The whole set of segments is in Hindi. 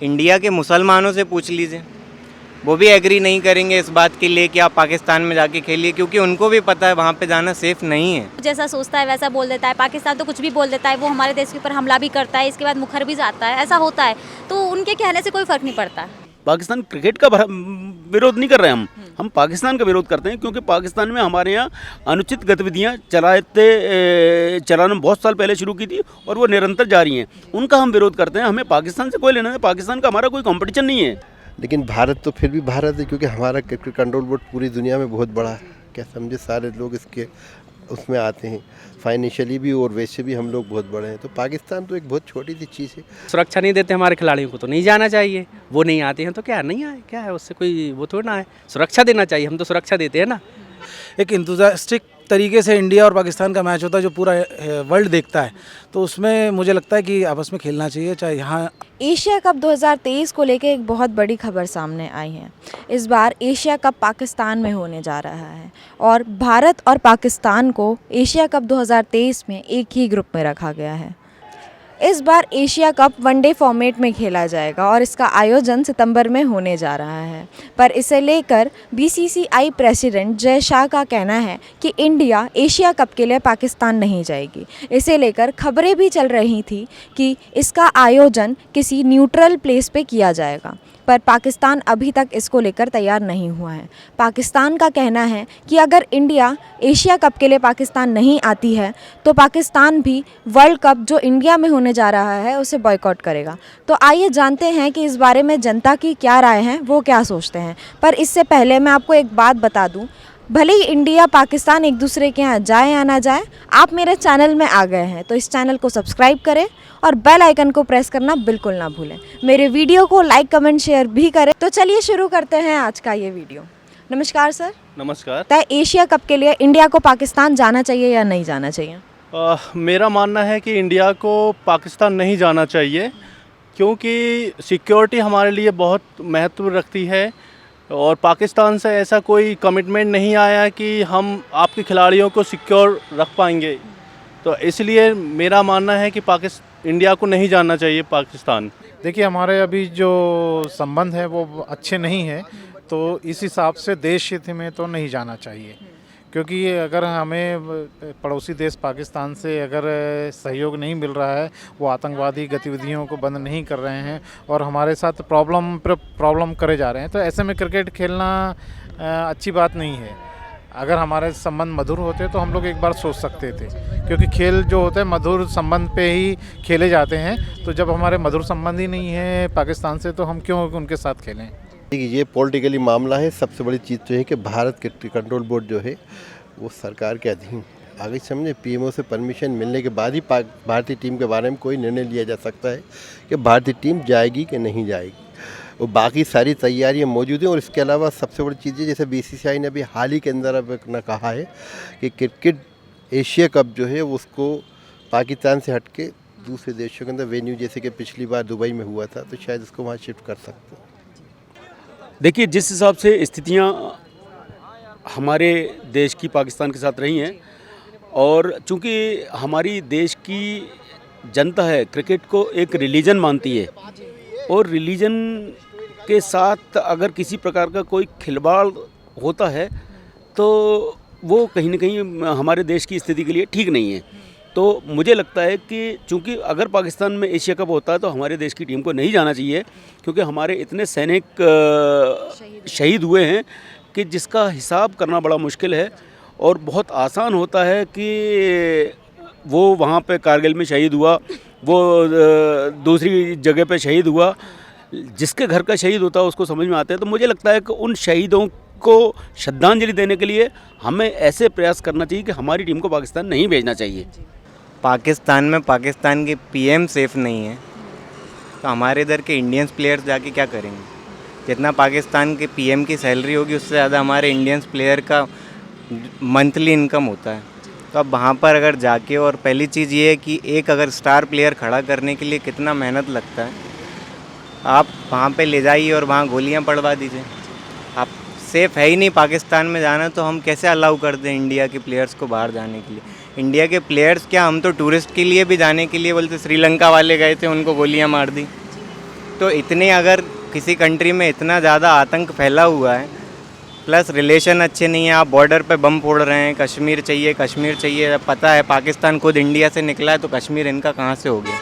इंडिया के मुसलमानों से पूछ लीजिए, वो भी एग्री नहीं करेंगे इस बात के लिए कि आप पाकिस्तान में जाके खेलिए, क्योंकि उनको भी पता है वहाँ पे जाना सेफ़ नहीं है। जैसा सोचता है वैसा बोल देता है। पाकिस्तान तो कुछ भी बोल देता है, वो हमारे देश के ऊपर हमला भी करता है, इसके बाद मुखर भी जाता है, ऐसा होता है। तो उनके कहने से कोई फ़र्क नहीं पड़ता। पाकिस्तान क्रिकेट का विरोध नहीं कर रहे हैं हम पाकिस्तान का विरोध करते हैं, क्योंकि पाकिस्तान में हमारे यहाँ अनुचित गतिविधियाँ चलाना बहुत साल पहले शुरू की थी और वो निरंतर जारी हैं। उनका हम विरोध करते हैं। हमें पाकिस्तान से कोई लेना नहीं, पाकिस्तान का हमारा कोई कंपटीशन नहीं है। लेकिन भारत तो फिर भी भारत है, क्योंकि हमारा क्रिकेट कंट्रोल बोर्ड पूरी दुनिया में बहुत बड़ा है। क्या समझे, सारे लोग इसके उसमें आते हैं, फाइनेंशियली भी और वैसे भी हम लोग बहुत बड़े हैं। तो पाकिस्तान तो एक बहुत छोटी सी चीज़ है। सुरक्षा नहीं देते हमारे खिलाड़ियों को तो नहीं जाना चाहिए। वो नहीं आते हैं तो क्या नहीं आए, क्या है उससे कोई वो थोड़ा ना है। सुरक्षा देना चाहिए, हम तो सुरक्षा देते हैं ना। एक इंतुजियास्टिक तरीके से इंडिया और पाकिस्तान का मैच होता है जो पूरा वर्ल्ड देखता है, तो उसमें मुझे लगता है कि आपस में खेलना चाहिए। चाहे यहाँ एशिया कप 2023 को लेकर एक बहुत बड़ी खबर सामने आई है। इस बार एशिया कप पाकिस्तान में होने जा रहा है और भारत और पाकिस्तान को एशिया कप 2023 में एक ही ग्रुप में रखा गया है। इस बार एशिया कप वनडे फॉर्मेट में खेला जाएगा और इसका आयोजन सितंबर में होने जा रहा है। पर इसे लेकर बीसीसीआई प्रेसिडेंट जय शाह का कहना है कि इंडिया एशिया कप के लिए पाकिस्तान नहीं जाएगी। इसे लेकर खबरें भी चल रही थी कि इसका आयोजन किसी न्यूट्रल प्लेस पे किया जाएगा, पर पाकिस्तान अभी तक इसको लेकर तैयार नहीं हुआ है। पाकिस्तान का कहना है कि अगर इंडिया एशिया कप के लिए पाकिस्तान नहीं आती है तो पाकिस्तान भी वर्ल्ड कप जो इंडिया में होने जा रहा है उसे बॉयकॉट करेगा। तो आइए जानते हैं कि इस बारे में जनता की क्या राय है, वो क्या सोचते हैं। पर इससे पहले मैं आपको एक बात बता दूं, भले ही इंडिया पाकिस्तान एक दूसरे के यहाँ जाए या ना जाए, आप मेरे चैनल में आ गए हैं तो इस चैनल को सब्सक्राइब करें और बेल आइकन को प्रेस करना बिल्कुल ना भूलें। मेरे वीडियो को लाइक कमेंट शेयर भी करें। तो चलिए शुरू करते हैं आज का ये वीडियो। नमस्कार सर। नमस्कार। तय एशिया कप के लिए इंडिया को पाकिस्तान जाना चाहिए या नहीं जाना चाहिए? मेरा मानना है कि इंडिया को पाकिस्तान नहीं जाना चाहिए, क्योंकि सिक्योरिटी हमारे लिए बहुत महत्व रखती है और पाकिस्तान से ऐसा कोई कमिटमेंट नहीं आया कि हम आपके खिलाड़ियों को सिक्योर रख पाएंगे। तो इसलिए मेरा मानना है कि इंडिया को नहीं जाना चाहिए पाकिस्तान। देखिए, हमारे अभी जो संबंध है वो अच्छे नहीं हैं, तो इस हिसाब से देश हित में तो नहीं जाना चाहिए। क्योंकि अगर हमें पड़ोसी देश पाकिस्तान से अगर सहयोग नहीं मिल रहा है, वो आतंकवादी गतिविधियों को बंद नहीं कर रहे हैं और हमारे साथ प्रॉब्लम करे जा रहे हैं, तो ऐसे में क्रिकेट खेलना अच्छी बात नहीं है। अगर हमारे संबंध मधुर होते तो हम लोग एक बार सोच सकते थे, क्योंकि खेल जो होता है मधुर संबंध पे ही खेले जाते हैं। तो जब हमारे मधुर संबंध ही नहीं है पाकिस्तान से, तो हम क्यों उनके साथ खेलें। ये पॉलिटिकली मामला है। सबसे बड़ी चीज़ तो है कि भारत क्रिकेट कंट्रोल बोर्ड जो है वो सरकार के अधीन है। आगे समझे, पीएमओ से परमिशन मिलने के बाद ही भारतीय टीम के बारे में कोई निर्णय लिया जा सकता है कि भारतीय टीम जाएगी कि नहीं जाएगी। और बाकी सारी तैयारियां मौजूद हैं। और इसके अलावा सबसे बड़ी चीज़ है, जैसे बीसीसीआई ने अभी हाल ही के अंदर अब कहा है कि क्रिकेट एशिया कप जो है उसको पाकिस्तान से हट के दूसरे देशों के अंदर वेन्यू, जैसे कि पिछली बार दुबई में हुआ था, तो शायद उसको वहाँ शिफ्ट कर सकते हैं। देखिए, जिस हिसाब से स्थितियां हमारे देश की पाकिस्तान के साथ रही हैं, और चूंकि हमारी देश की जनता है क्रिकेट को एक रिलीजन मानती है, और रिलीजन के साथ अगर किसी प्रकार का कोई खिलवाड़ होता है तो वो कहीं ना कहीं हमारे देश की स्थिति के लिए ठीक नहीं है। तो मुझे लगता है कि चूंकि अगर पाकिस्तान में एशिया कप होता है तो हमारे देश की टीम को नहीं जाना चाहिए, क्योंकि हमारे इतने सैनिक शहीद हुए हैं कि जिसका हिसाब करना बड़ा मुश्किल है। और बहुत आसान होता है कि वो वहाँ पे कारगिल में शहीद हुआ, वो दूसरी जगह पे शहीद हुआ, जिसके घर का शहीद होता है उसको समझ में आता है। तो मुझे लगता है कि उन शहीदों को श्रद्धांजलि देने के लिए हमें ऐसे प्रयास करना चाहिए कि हमारी टीम को पाकिस्तान नहीं भेजना चाहिए। पाकिस्तान में पाकिस्तान के पीएम सेफ़ नहीं है, तो हमारे इधर के इंडियंस प्लेयर्स जाके क्या करेंगे? जितना पाकिस्तान के पीएम की सैलरी होगी उससे ज़्यादा हमारे इंडियंस प्लेयर का मंथली इनकम होता है। तो अब वहाँ पर अगर जाके, और पहली चीज़ ये है कि एक अगर स्टार प्लेयर खड़ा करने के लिए कितना मेहनत लगता है, आप वहाँ पे ले जाइए और वहाँ गोलियाँ पड़वा दीजिए। आप सेफ़ है ही नहीं पाकिस्तान में जाना, तो हम कैसे अलाउ कर दें इंडिया के प्लेयर्स को बाहर जाने के लिए? इंडिया के प्लेयर्स क्या, हम तो टूरिस्ट के लिए भी जाने के लिए बोलते, श्रीलंका वाले गए थे उनको गोलियाँ मार दी। तो इतने अगर किसी कंट्री में इतना ज़्यादा आतंक फैला हुआ है, प्लस रिलेशन अच्छे नहीं है, आप बॉर्डर पे बम फोड़ रहे हैं, कश्मीर चाहिए। अब पता है पाकिस्तान खुद इंडिया से निकला है, तो कश्मीर इनका कहाँ से हो गया?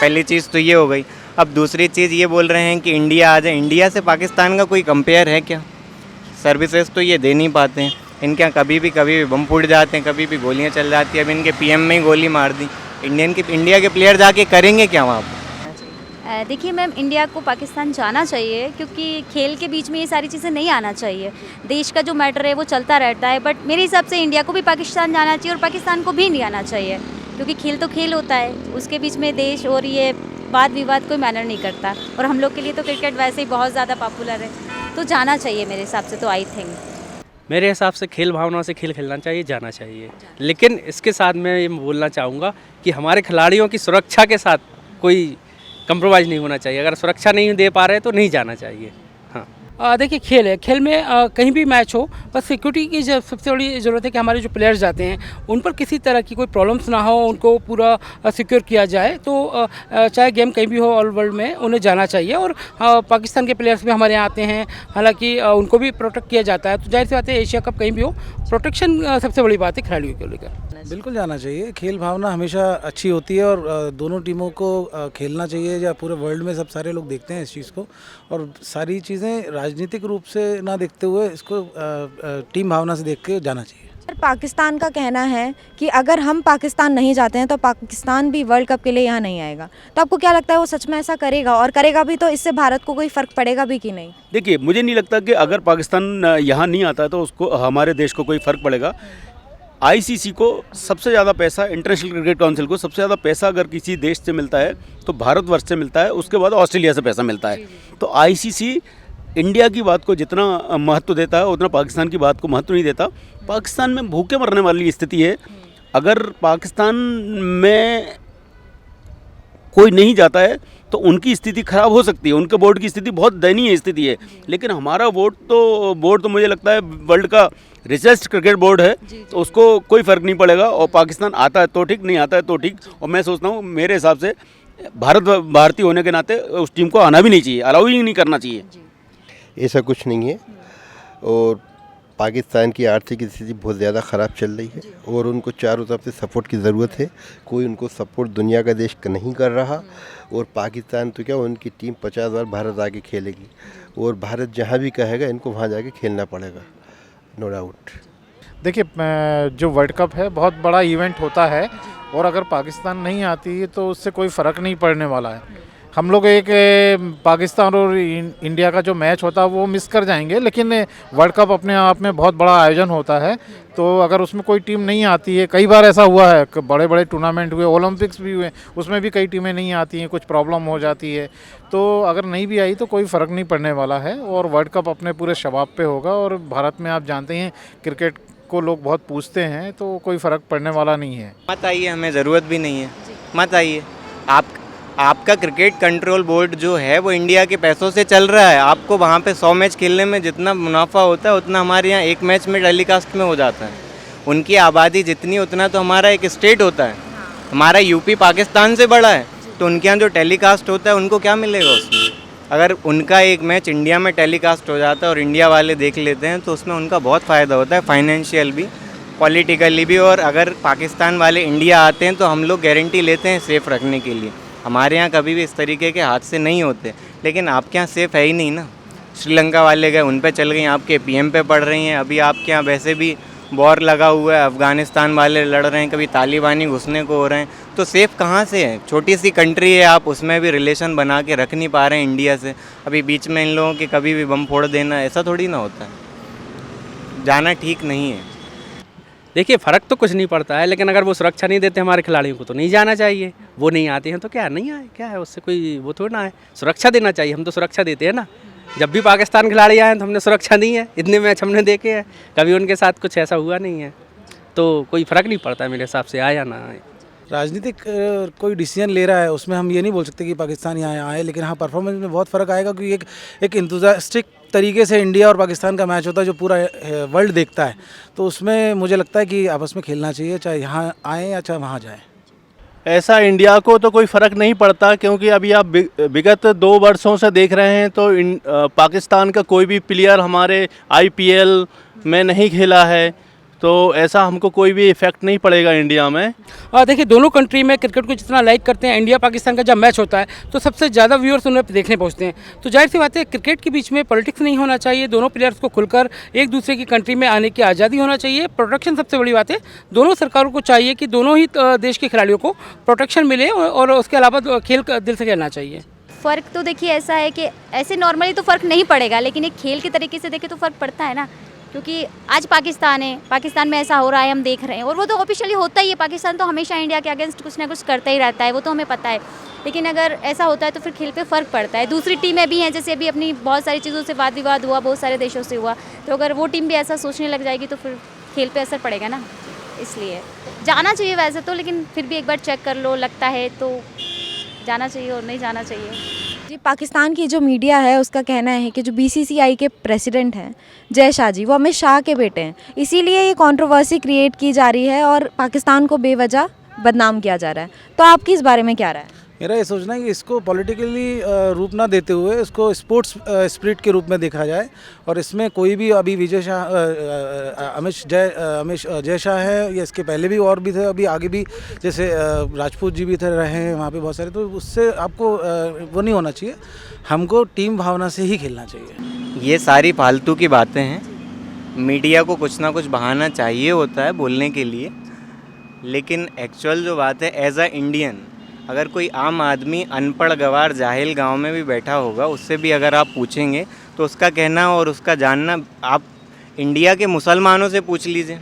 पहली चीज़ तो ये हो गई। अब दूसरी चीज़ ये बोल रहे हैं कि इंडिया आ जाए। इंडिया से पाकिस्तान का कोई कंपेयर है क्या? सर्विसेज तो ये दे नहीं पाते हैं। इनके यहाँ कभी भी बम फूट जाते हैं, कभी भी गोलियाँ चल जाती हैं। अब इनके पीएम में ही गोली मार दी। इंडिया के प्लेयर जाके करेंगे क्या वहाँ पर? देखिए मैम, इंडिया को पाकिस्तान जाना चाहिए, क्योंकि खेल के बीच में ये सारी चीज़ें नहीं आना चाहिए। देश का जो मैटर है वो चलता रहता है, बट मेरे हिसाब से इंडिया को भी पाकिस्तान जाना चाहिए और पाकिस्तान को भी नहीं आना चाहिए, क्योंकि खेल तो खेल होता है, उसके बीच में देश और ये वाद विवाद कोई मैटर नहीं करता। और हम लोग के लिए तो क्रिकेट वैसे ही बहुत ज़्यादा पॉपुलर है, तो जाना चाहिए मेरे हिसाब से। तो आई थिंक मेरे हिसाब से खेल भावना से खेल खेलना चाहिए, जाना चाहिए। लेकिन इसके साथ मैं ये बोलना चाहूँगा कि हमारे खिलाड़ियों की सुरक्षा के साथ कोई कंप्रोमाइज़ नहीं होना चाहिए। अगर सुरक्षा नहीं दे पा रहे तो नहीं जाना चाहिए। हाँ, देखिए खेल है, खेल में कहीं भी मैच हो, बस सिक्योरिटी की सबसे बड़ी ज़रूरत है कि हमारे जो प्लेयर्स जाते हैं उन पर किसी तरह की कोई प्रॉब्लम्स ना हो, उनको पूरा सिक्योर किया जाए। तो चाहे गेम कहीं भी हो ऑल वर्ल्ड में, उन्हें जाना चाहिए। और पाकिस्तान के प्लेयर्स भी हमारे यहाँ आते हैं, हालांकि उनको भी प्रोटेक्ट किया जाता है। तो जाहिर सी बात है, एशिया कप कहीं भी हो, प्रोटेक्शन सबसे बड़ी बात है खिलाड़ियों को लेकर। बिल्कुल जाना चाहिए। खेल भावना हमेशा अच्छी होती है और दोनों टीमों को खेलना चाहिए। या पूरे वर्ल्ड में सब सारे लोग देखते हैं इस चीज़ को, और सारी चीज़ें राजनीतिक रूप से ना देखते हुए इसको टीम भावना से देख के जाना चाहिए। पर पाकिस्तान का कहना है कि अगर हम पाकिस्तान नहीं जाते हैं तो पाकिस्तान भी वर्ल्ड कप के लिए यहाँ नहीं आएगा। तो आपको क्या लगता है वो सच में ऐसा करेगा, और करेगा भी तो इससे भारत को कोई फ़र्क पड़ेगा भी कि नहीं? देखिए, मुझे नहीं लगता कि अगर पाकिस्तान यहाँ नहीं आता तो उसको, हमारे देश को कोई फ़र्क पड़ेगा। आईसीसी को सबसे ज़्यादा पैसा, इंटरनेशनल क्रिकेट काउंसिल को सबसे ज़्यादा पैसा अगर किसी देश से मिलता है तो भारतवर्ष से मिलता है, उसके बाद ऑस्ट्रेलिया से पैसा मिलता है। तो आईसीसी इंडिया की बात को जितना महत्व देता है उतना पाकिस्तान की बात को महत्व नहीं देता। पाकिस्तान में भूखे मरने वाली स्थिति है। अगर पाकिस्तान में कोई नहीं जाता है तो उनकी स्थिति खराब हो सकती है, उनके बोर्ड की स्थिति बहुत दयनीय स्थिति है। लेकिन हमारा बोर्ड तो मुझे लगता है वर्ल्ड का रिचेस्ट क्रिकेट बोर्ड है, तो उसको कोई फ़र्क नहीं पड़ेगा। और पाकिस्तान आता है तो ठीक, नहीं आता है तो ठीक। और मैं सोचता हूँ, मेरे हिसाब से भारतीय होने के नाते उस टीम को आना भी नहीं चाहिए, अलाउ ही नहीं करना चाहिए। ऐसा कुछ नहीं है। और पाकिस्तान की आर्थिक स्थिति बहुत ज़्यादा ख़राब चल रही है और उनको चारों तरफ से सपोर्ट की ज़रूरत है। कोई उनको सपोर्ट दुनिया का देश नहीं कर रहा। और पाकिस्तान तो क्या, उनकी टीम 50 बार भारत आके खेलेगी और भारत जहाँ भी कहेगा इनको वहाँ जाके खेलना पड़ेगा, नो डाउट। देखिए, जो वर्ल्ड कप है बहुत बड़ा इवेंट होता है, और अगर पाकिस्तान नहीं आती है तो उससे कोई फ़र्क नहीं पड़ने वाला है। हम लोग एक पाकिस्तान और इंडिया का जो मैच होता है वो मिस कर जाएंगे, लेकिन वर्ल्ड कप अपने आप में बहुत बड़ा आयोजन होता है। तो अगर उसमें कोई टीम नहीं आती है, कई बार ऐसा हुआ है, बड़े बड़े टूर्नामेंट हुए, ओलंपिक्स भी हुए, उसमें भी कई टीमें नहीं आती हैं, कुछ प्रॉब्लम हो जाती है। तो अगर नहीं भी आई तो कोई फ़र्क नहीं पड़ने वाला है, और वर्ल्ड कप अपने पूरे शबाब पे होगा। और भारत में आप जानते हैं क्रिकेट को लोग बहुत पूछते हैं, तो कोई फ़र्क पड़ने वाला नहीं है। मत आइए, हमें ज़रूरत भी नहीं है, मत आइए। आपका क्रिकेट कंट्रोल बोर्ड जो है वो इंडिया के पैसों से चल रहा है। आपको वहाँ पे 100 मैच खेलने में जितना मुनाफा होता है उतना हमारे यहाँ एक मैच में टेलीकास्ट में हो जाता है। उनकी आबादी जितनी, उतना तो हमारा एक स्टेट होता है। हमारा यूपी पाकिस्तान से बड़ा है, तो उनके यहाँ जो टेलीकास्ट होता है उनको क्या मिलेगा उसमें? अगर उनका एक मैच इंडिया में टेलीकास्ट हो जाता है और इंडिया वाले देख लेते हैं तो उसमें उनका बहुत फ़ायदा होता है, फाइनेंशियल भी, पॉलिटिकली भी। और अगर पाकिस्तान वाले इंडिया आते हैं तो हम लोग गारंटी लेते हैं सेफ़ रखने के लिए। हमारे यहाँ कभी भी इस तरीके के हादसे नहीं होते, लेकिन आपके यहाँ सेफ़ है ही नहीं ना। श्रीलंका वाले गए, उन पे चल गई, आपके पीएम पे पड़ रही हैं। अभी आपके यहाँ वैसे भी वॉर लगा हुआ है, अफ़गानिस्तान वाले लड़ रहे हैं, कभी तालिबानी घुसने को हो रहे हैं, तो सेफ़ कहाँ से है? छोटी सी कंट्री है, आप उसमें भी रिलेशन बना के रख नहीं पा रहे हैं इंडिया से। अभी बीच में इन लोगों के कभी भी बम फोड़ देना, ऐसा थोड़ी ना होता है। जाना ठीक नहीं है। देखिए, फ़र्क तो कुछ नहीं पड़ता है, लेकिन अगर वो सुरक्षा नहीं देते हमारे खिलाड़ियों को तो नहीं जाना चाहिए। वो नहीं आते हैं तो क्या नहीं आए, क्या है उससे कोई वो थोड़ा ना है। सुरक्षा देना चाहिए, हम तो सुरक्षा देते हैं ना। जब भी पाकिस्तान खिलाड़ी आए तो हमने सुरक्षा दी है, इतने मैच हमने देखे हैं, कभी उनके साथ कुछ ऐसा हुआ नहीं है। तो कोई फ़र्क नहीं पड़ता मेरे हिसाब से, आया ना आए। राजनीतिक कोई डिसीजन ले रहा है, उसमें हम ये नहीं बोल सकते कि पाकिस्तान यहाँ आए, लेकिन हाँ परफॉर्मेंस में बहुत फ़र्क आएगा, क्योंकि एक इंतुजास्टिक तरीके से इंडिया और पाकिस्तान का मैच होता है जो पूरा वर्ल्ड देखता है। तो उसमें मुझे लगता है कि आपस में खेलना चाहिए, चाहे यहाँ आए या चाहे वहाँ जाए। ऐसा इंडिया को तो कोई फ़र्क नहीं पड़ता, क्योंकि अभी आप विगत 2 वर्षों से देख रहे हैं तो पाकिस्तान का कोई भी प्लेयर हमारे आईपीएल में नहीं खेला है, तो ऐसा हमको कोई भी इफ़ेक्ट नहीं पड़ेगा इंडिया में। देखिए दोनों कंट्री में क्रिकेट को जितना लाइक करते हैं, इंडिया पाकिस्तान का जब मैच होता है तो सबसे ज़्यादा व्यूअर्स उन्हें देखने पहुंचते हैं। तो जाहिर सी बात है क्रिकेट के बीच में पॉलिटिक्स नहीं होना चाहिए, दोनों प्लेयर्स को खुलकर एक दूसरे की कंट्री में आने की आज़ादी होना चाहिए। प्रोटेक्शन सबसे बड़ी बात है, दोनों सरकारों को चाहिए कि दोनों ही देश के खिलाड़ियों को प्रोटेक्शन मिले और उसके अलावा खेल दिल से खेलना चाहिए। फ़र्क तो देखिए ऐसा है कि ऐसे नॉर्मली तो फ़र्क नहीं पड़ेगा, लेकिन एक खेल के तरीके से देखें तो फ़र्क पड़ता है ना, क्योंकि आज पाकिस्तान है, पाकिस्तान में ऐसा हो रहा है, हम देख रहे हैं, और वो तो ऑफिशियली होता ही है। पाकिस्तान तो हमेशा इंडिया के अगेंस्ट कुछ ना कुछ करता ही रहता है, वो तो हमें पता है। लेकिन अगर ऐसा होता है तो फिर खेल पे फ़र्क पड़ता है। दूसरी टीमें भी हैं, जैसे अभी अपनी बहुत सारी चीज़ों से वाद विवाद हुआ, बहुत सारे देशों से हुआ, तो अगर वो टीम भी ऐसा सोचने लग जाएगी तो फिर खेल पे असर पड़ेगा ना। इसलिए जाना चाहिए वैसे तो, लेकिन फिर भी एक बार चेक कर लो, लगता है तो जाना चाहिए और नहीं जाना चाहिए। जी, पाकिस्तान की जो मीडिया है उसका कहना है कि जो बीसीसीआई के प्रेसिडेंट हैं जय शाह जी, वो अमित शाह के बेटे हैं, इसीलिए ये कंट्रोवर्सी क्रिएट की जा रही है और पाकिस्तान को बेवजह बदनाम किया जा रहा है। तो आपकी इस बारे में क्या राय है? मेरा ये सोचना है कि इसको पॉलिटिकली रूप ना देते हुए इसको स्पोर्ट्स स्पिरिट के रूप में देखा जाए, और इसमें कोई भी अभी जय शाह है या इसके पहले भी और भी थे, अभी आगे भी जैसे राजपूत जी भी थे रहे हैं वहाँ पे बहुत सारे, तो उससे आपको वो नहीं होना चाहिए। हमको टीम भावना से ही खेलना चाहिए। ये सारी फालतू की बातें हैं। मीडिया को कुछ ना कुछ बहाना चाहिए होता है बोलने के लिए, लेकिन एक्चुअल जो बात है, एज अ इंडियन अगर कोई आम आदमी अनपढ़ गवार जाहिल गांव में भी बैठा होगा, उससे भी अगर आप पूछेंगे तो उसका कहना और उसका जानना आप इंडिया के मुसलमानों से पूछ लीजिए,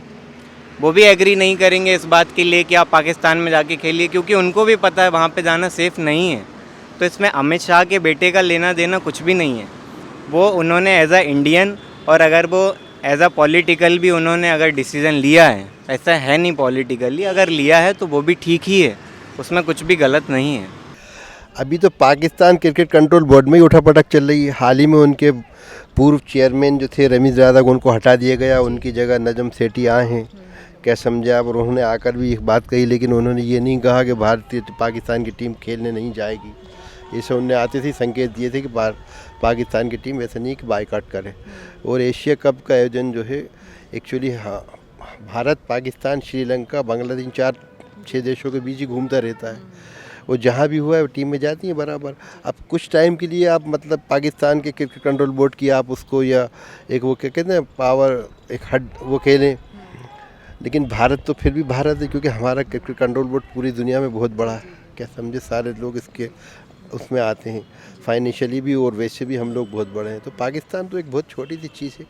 वो भी एग्री नहीं करेंगे इस बात के लिए कि आप पाकिस्तान में जाके खेलिए, क्योंकि उनको भी पता है वहाँ पे जाना सेफ़ नहीं है। तो इसमें अमित शाह के बेटे का लेना देना कुछ भी नहीं है। वो उन्होंने एज अ इंडियन, और अगर वो एज अ पॉलिटिकल भी उन्होंने अगर डिसीज़न लिया है, ऐसा है नहीं पॉलिटिकली, अगर लिया है तो वो भी ठीक ही है, उसमें कुछ भी गलत नहीं है। अभी तो पाकिस्तान क्रिकेट कंट्रोल बोर्ड में ही उठापटक चल रही है। हाल ही में उनके पूर्व चेयरमैन जो थे रमीज़ राजा, उनको हटा दिया गया, उनकी जगह नजम सेठी आए हैं। क्या समझा आप? और उन्होंने आकर भी एक बात कही, लेकिन उन्होंने ये नहीं कहा कि पाकिस्तान की टीम खेलने नहीं जाएगी। इसे उन्होंने आते थे संकेत दिए थे कि पाकिस्तान की टीम ऐसा नहीं कि बाइकआउट करे। और एशिया कप का आयोजन जो है एक्चुअली भारत, पाकिस्तान, श्रीलंका, बांग्लादेश, 4-6 देशों के बीच ही घूमता रहता है। वो जहाँ भी हुआ है वो टीम में जाती है बराबर। अब कुछ टाइम के लिए आप मतलब पाकिस्तान के क्रिकेट कंट्रोल बोर्ड की आप उसको, या एक वो क्या कहते हैं पावर, एक हड वो खेलें, लेकिन भारत तो फिर भी भारत है, क्योंकि हमारा क्रिकेट कंट्रोल बोर्ड पूरी दुनिया में बहुत बड़ा है। क्या समझे, सारे लोग इसके उसमें आते हैं, फाइनेंशियली भी और वैसे भी हम लोग बहुत बड़े हैं। तो पाकिस्तान तो एक बहुत छोटी सी चीज़ है,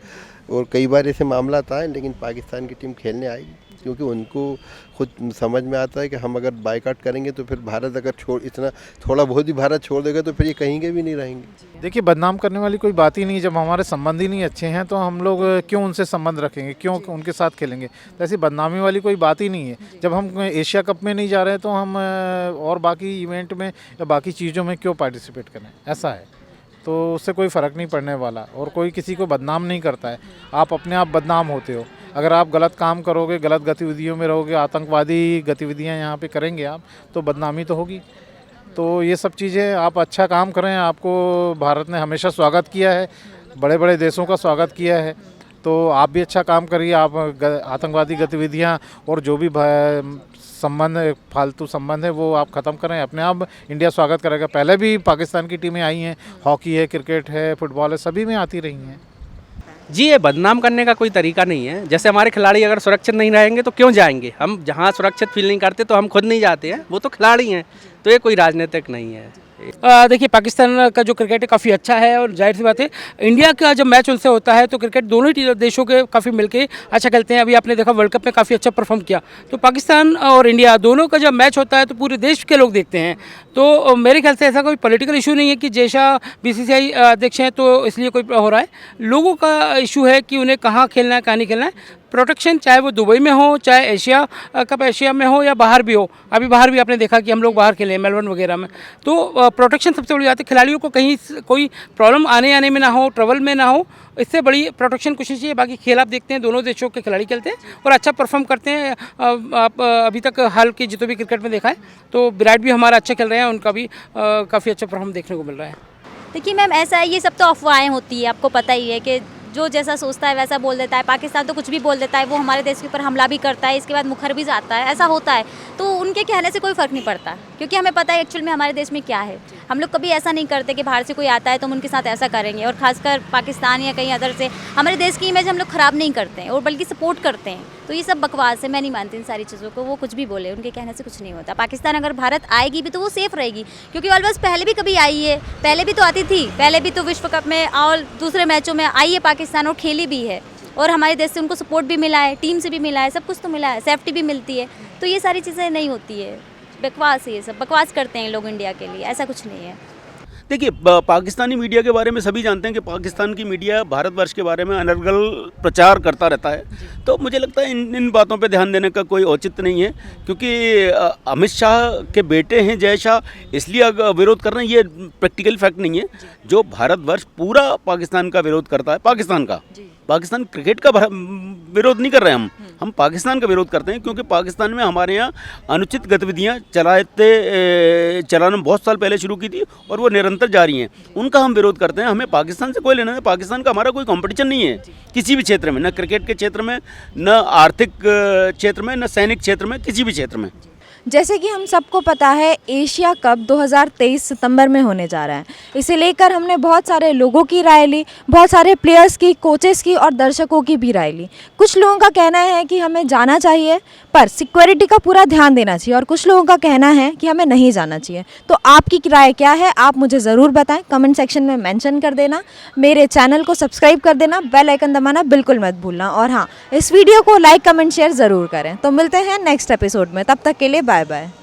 और कई बार ऐसे मामला आए, लेकिन पाकिस्तान की टीम खेलने आएगी, क्योंकि उनको खुद समझ में आता है कि हम अगर बाइकआउट करेंगे तो फिर भारत अगर इतना थोड़ा बहुत ही भारत छोड़ देगा तो फिर ये कहीं के भी नहीं रहेंगे। देखिए, बदनाम करने वाली कोई बात ही नहीं। जब हमारे संबंध ही नहीं अच्छे हैं तो हम लोग क्यों उनसे संबंध रखेंगे, क्यों उनके साथ खेलेंगे? तो ऐसी बदनामी वाली कोई बात ही नहीं है। जब हम एशिया कप में नहीं जा रहे तो हम और बाकी इवेंट में या बाकी चीज़ों में क्यों पार्टिसिपेट करें? ऐसा है, तो उससे कोई फ़र्क नहीं पड़ने वाला, और कोई किसी को बदनाम नहीं करता है। आप अपने आप बदनाम होते हो। अगर आप गलत काम करोगे, गलत गतिविधियों में रहोगे, आतंकवादी गतिविधियां यहाँ पे करेंगे आप, तो बदनामी तो होगी। तो ये सब चीज़ें, आप अच्छा काम करें, आपको भारत ने हमेशा स्वागत किया है, बड़े बड़े देशों का स्वागत किया है, तो आप भी अच्छा काम करिए। आप आतंकवादी गतिविधियाँ और जो भी संबंध, फालतू संबंध है, वो आप ख़त्म करें, अपने आप इंडिया स्वागत करेगा। पहले भी पाकिस्तान की टीमें आई हैं, हॉकी है, क्रिकेट है, फुटबॉल है, सभी में आती रही हैं। जी, ये बदनाम करने का कोई तरीका नहीं है। जैसे हमारे खिलाड़ी अगर सुरक्षित नहीं रहेंगे तो क्यों जाएंगे? हम जहाँ सुरक्षित फील नहीं करते तो हम खुद नहीं जाते हैं, वो तो खिलाड़ी हैं। तो ये कोई राजनीतिक नहीं है। देखिए, पाकिस्तान का जो क्रिकेट है काफ़ी अच्छा है, और जाहिर सी बात है इंडिया का जब मैच उनसे होता है तो क्रिकेट दोनों ही देशों के काफ़ी मिलके अच्छा खेलते हैं। अभी आपने देखा वर्ल्ड कप में काफ़ी अच्छा परफॉर्म किया। तो पाकिस्तान और इंडिया दोनों का जब मैच होता है तो पूरे देश के लोग देखते हैं। तो मेरे ख्याल से ऐसा कोई पॉलिटिकल इशू नहीं है कि जय शाह बीसीसीआई अध्यक्ष हैं तो इसलिए कोई हो रहा है। लोगों का इशू है कि उन्हें कहाँ खेलना है, कहाँ नहीं खेलना है। प्रोटेक्शन चाहे वो दुबई में हो, चाहे एशिया कप एशिया में हो या बाहर भी हो। अभी बाहर भी आपने देखा कि हम लोग बाहर खेले मेलबर्न वगैरह में, तो प्रोटेक्शन सबसे बड़ी बात है। खिलाड़ियों को कहीं कोई प्रॉब्लम आने में ना हो, ट्रबल में ना हो, इससे बड़ी प्रोटेक्शन कुछ नहीं चाहिए। बाकी खेल आप देखते हैं, दोनों देशों के खिलाड़ी खेलते हैं और अच्छा परफॉर्म करते हैं। आप अभी तक हाल के जितने भी क्रिकेट में देखा है तो विराट भी हमारा अच्छा खेल रहे हैं, उनका भी काफ़ी अच्छा परफॉर्म देखने को मिल रहा है। देखिए मैम, ऐसा है, ये सब तो अफवाहें होती है, आपको पता ही है कि जो जैसा सोचता है वैसा बोल देता है। पाकिस्तान तो कुछ भी बोल देता है, वो हमारे देश के ऊपर हमला भी करता है, इसके बाद मुखर भी जाता है, ऐसा होता है। तो उनके कहने से कोई फ़र्क नहीं पड़ता, क्योंकि हमें पता है एक्चुअल में हमारे देश में क्या है। हम लोग कभी ऐसा नहीं करते कि बाहर से कोई आता है तो हम उनके साथ ऐसा करेंगे, और खासकर पाकिस्तान या कहीं अदर से हमारे देश की इमेज हम लोग ख़राब नहीं करते हैं, और बल्कि सपोर्ट करते हैं। तो ये सब बकवास है, मैं नहीं मानती इन सारी चीज़ों को। वो कुछ भी बोले, उनके कहने से कुछ नहीं होता। पाकिस्तान अगर भारत आएगी भी तो वो सेफ़ रहेगी, क्योंकि ऑलवेज पहले भी कभी आई है, पहले भी तो आती थी, पहले भी तो विश्व कप में और दूसरे मैचों में आई है पाकिस्तान और खेली भी है, और हमारे देश से उनको सपोर्ट भी मिला है, टीम से भी मिला है, सब कुछ तो मिला है, सेफ्टी भी मिलती है। तो ये सारी चीज़ें नहीं होती है, बकवास है, ये सब बकवास करते हैं लोग इंडिया के लिए, ऐसा कुछ नहीं है। देखिए, पाकिस्तानी मीडिया के बारे में सभी जानते हैं कि पाकिस्तान की मीडिया भारतवर्ष के बारे में अनर्गल प्रचार करता रहता है। तो मुझे लगता है इन बातों पे ध्यान देने का कोई औचित्य नहीं है, क्योंकि अमित शाह के बेटे हैं जय शाह, इसलिए विरोध करना ये प्रैक्टिकल फैक्ट नहीं है। जो भारतवर्ष पूरा पाकिस्तान का विरोध करता है, पाकिस्तान क्रिकेट का विरोध नहीं कर रहे हैं हम पाकिस्तान का विरोध करते हैं, क्योंकि पाकिस्तान में हमारे यहाँ अनुचित गतिविधियाँ चलाना बहुत साल पहले शुरू की थी और वो निरंतर जारी हैं। उनका हम विरोध करते हैं। हमें पाकिस्तान से कोई लेना नहीं, पाकिस्तान का हमारा कोई कंपटीशन नहीं है किसी भी क्षेत्र में, न क्रिकेट के क्षेत्र में, न आर्थिक क्षेत्र में, न सैनिक क्षेत्र में, किसी भी क्षेत्र में। जैसे कि हम सबको पता है, एशिया कप 2023 सितंबर में होने जा रहा है। इसे लेकर हमने बहुत सारे लोगों की राय ली, बहुत सारे प्लेयर्स की, कोचेस की और दर्शकों की भी राय ली। कुछ लोगों का कहना है कि हमें जाना चाहिए, पर सिक्योरिटी का पूरा ध्यान देना चाहिए, और कुछ लोगों का कहना है कि हमें नहीं जाना चाहिए। तो आपकी राय क्या है, आप मुझे ज़रूर बताएं, कमेंट सेक्शन में मेंशन कर देना। मेरे चैनल को सब्सक्राइब कर देना, बेल आइकन दबाना बिल्कुल मत भूलना, और हाँ, इस वीडियो को लाइक कमेंट शेयर ज़रूर करें। तो मिलते हैं नेक्स्ट एपिसोड में, तब तक के लिए बाय बाय।